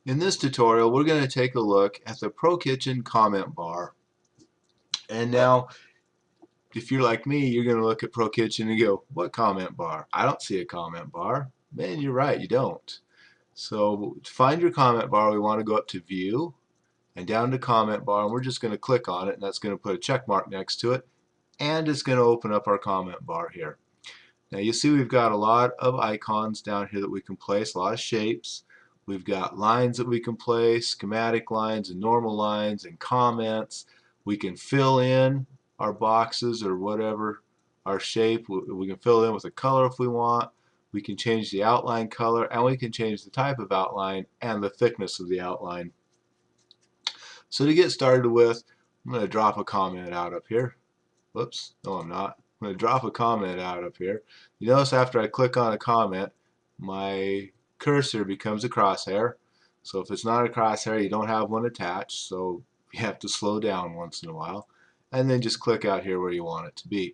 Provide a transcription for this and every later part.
In this tutorial, we're going to take a look at the ProKitchen comment bar. And now, if you're like me, you're going to look at ProKitchen and go, what comment bar? I don't see a comment bar. Man, you're right, you don't. So to find your comment bar, we want to go up to View and down to Comment Bar, and we're just going to click on it, and that's going to put a check mark next to it, and it's going to open up our comment bar here. Now you see we've got a lot of icons down here that we can place, a lot of shapes. We've got lines that we can place, schematic lines and normal lines and comments. We can fill in our boxes or whatever our shape. We can fill in with a color if we want. We can change the outline color, and we can change the type of outline and the thickness of the outline. So to get started with, I'm going to drop a comment out up here. Whoops, no I'm not. I'm going to drop a comment out up here. You notice after I click on a comment, my cursor becomes a crosshair. So if it's not a crosshair, you don't have one attached, so you have to slow down once in a while. And then just click out here where you want it to be.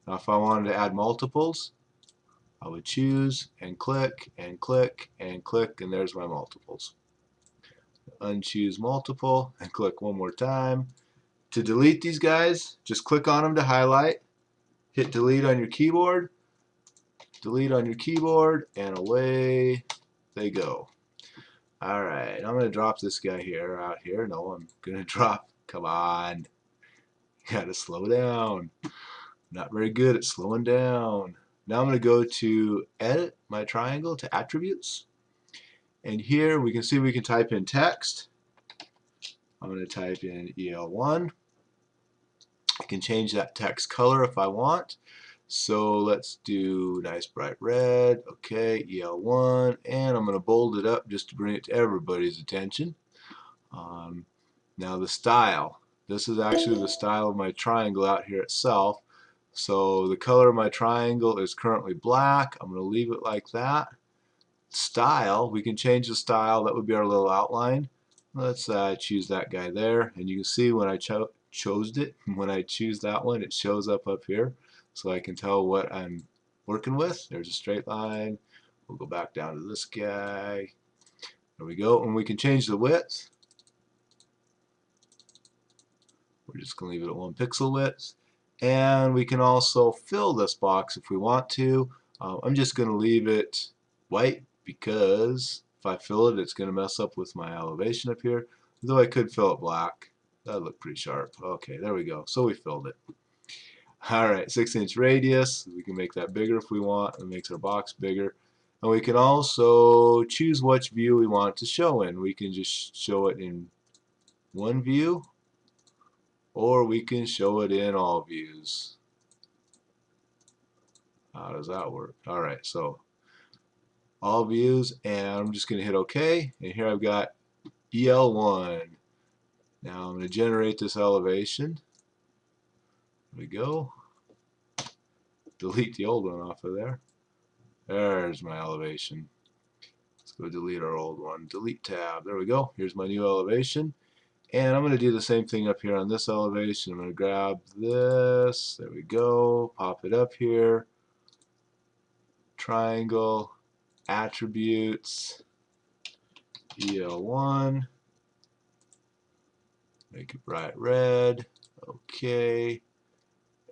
Now if I wanted to add multiples, I would choose and click and click and click, and there's my multiples. Unchoose multiple and click one more time. To delete these guys, just click on them to highlight. Hit delete on your keyboard, and away they go. Alright, I'm going to drop this guy here, out here. No, I'm going to drop, come on. You gotta slow down. I'm not very good at slowing down. Now I'm going to go to Edit my triangle to Attributes. And here we can see we can type in text. I'm going to type in EL1. I can change that text color if I want. So let's do nice bright red. Okay, EL1, and I'm going to bold it up just to bring it to everybody's attention. Now the style. This is actually the style of my triangle out here itself. So the color of my triangle is currently black. I'm going to leave it like that. Style, we can change the style. That would be our little outline. Let's choose that guy there, and you can see when I chose it, when I choose that one, it shows up here, so I can tell what I'm working with. There's a straight line. We'll go back down to this guy. There we go, and we can change the width. We're just going to leave it at 1 pixel width, and we can also fill this box if we want to. I'm just going to leave it white because if I fill it, it's going to mess up with my elevation up here. Though I could fill it black. That'd look pretty sharp. Okay, there we go. So we filled it. Alright, 6-inch radius. We can make that bigger if we want. It makes our box bigger. And we can also choose which view we want to show in. We can just show it in one view, or we can show it in all views. How does that work? Alright, so all views, and I'm just going to hit OK, and here I've got EL1. Now I'm going to generate this elevation. There we go. Delete the old one off of there. There's my elevation. Let's go delete our old one. Delete tab. There we go. Here's my new elevation. And I'm going to do the same thing up here on this elevation. I'm going to grab this. There we go. Pop it up here. Triangle. Attributes. EL1. Make it bright red. Okay.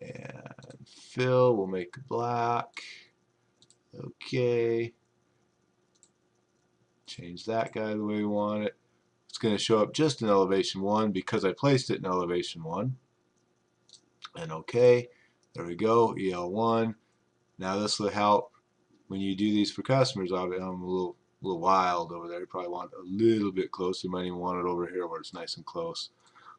And fill, we'll make it black. Okay. Change that guy the way we want it. It's going to show up just in elevation 1 because I placed it in elevation 1. And okay. There we go. EL1. Now this will help when you do these for customers. I'm a little wild over there. You probably want a little bit closer. You might even want it over here where it's nice and close.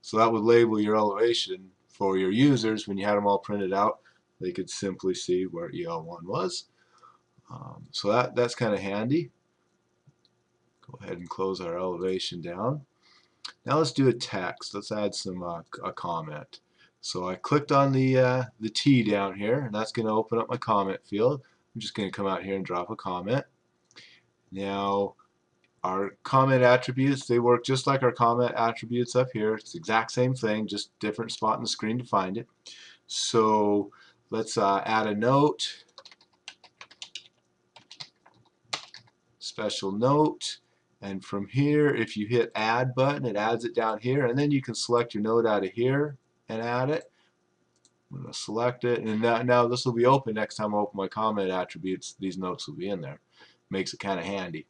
So that would label your elevation for your users. When you had them all printed out, they could simply see where EL1 was. So that's kind of handy. Go ahead and close our elevation down. Now let's do a text. Let's add some a comment. So I clicked on the T down here, and that's going to open up my comment field. I'm just going to come out here and drop a comment. Now our comment attributes, they work just like our comment attributes up here. It's the exact same thing, just different spot on the screen to find it. So let's add a note, special note, And from here, if you hit add button, it adds it down here, and then you can select your note out of here and add it. I'm going to select it, and now this will be open next time I open my comment attributes. These notes will be in there. Makes it kind of handy.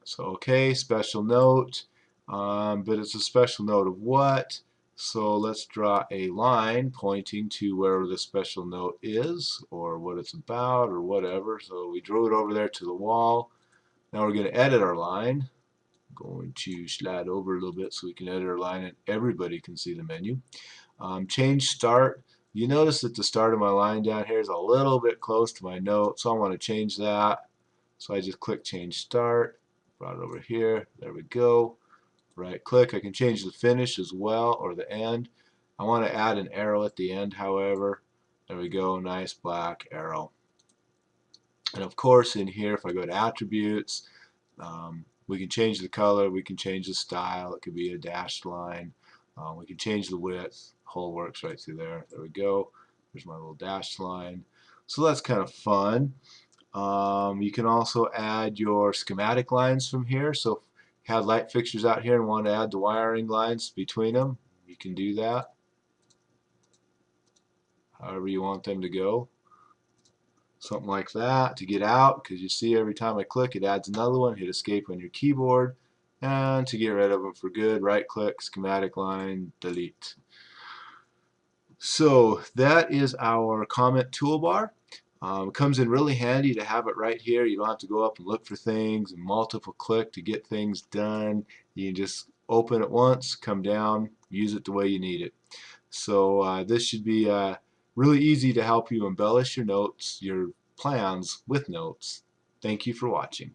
So okay, special note, but it's a special note of what? So let's draw a line pointing to where the special note is, or what it's about, or whatever. So we drew it over there to the wall. Now we're going to edit our line. Going to slide over a little bit so we can edit our line and everybody can see the menu. Change start. You notice that the start of my line down here is a little bit close to my note, so I want to change that. So I just click change start, brought it over here, there we go. Right click, I can change the finish as well, or the end. I want to add an arrow at the end, however. There we go, nice black arrow. And of course in here, if I go to attributes, we can change the color, we can change the style, it could be a dashed line, we can change the width, whole works right through there. There we go, there's my little dashed line. So that's kind of fun. You can also add your schematic lines from here. So if you have light fixtures out here and want to add the wiring lines between them, you can do that however you want them to go. Something like that to get out, because you see every time I click it adds another one. Hit escape on your keyboard, and to get rid of them for good, right click, schematic line, delete. So that is our comment toolbar. It comes in really handy to have it right here. You don't have to go up and look for things and multiple click to get things done. You can just open it once, come down, use it the way you need it. So this should be really easy to help you embellish your notes, your plans with notes. Thank you for watching.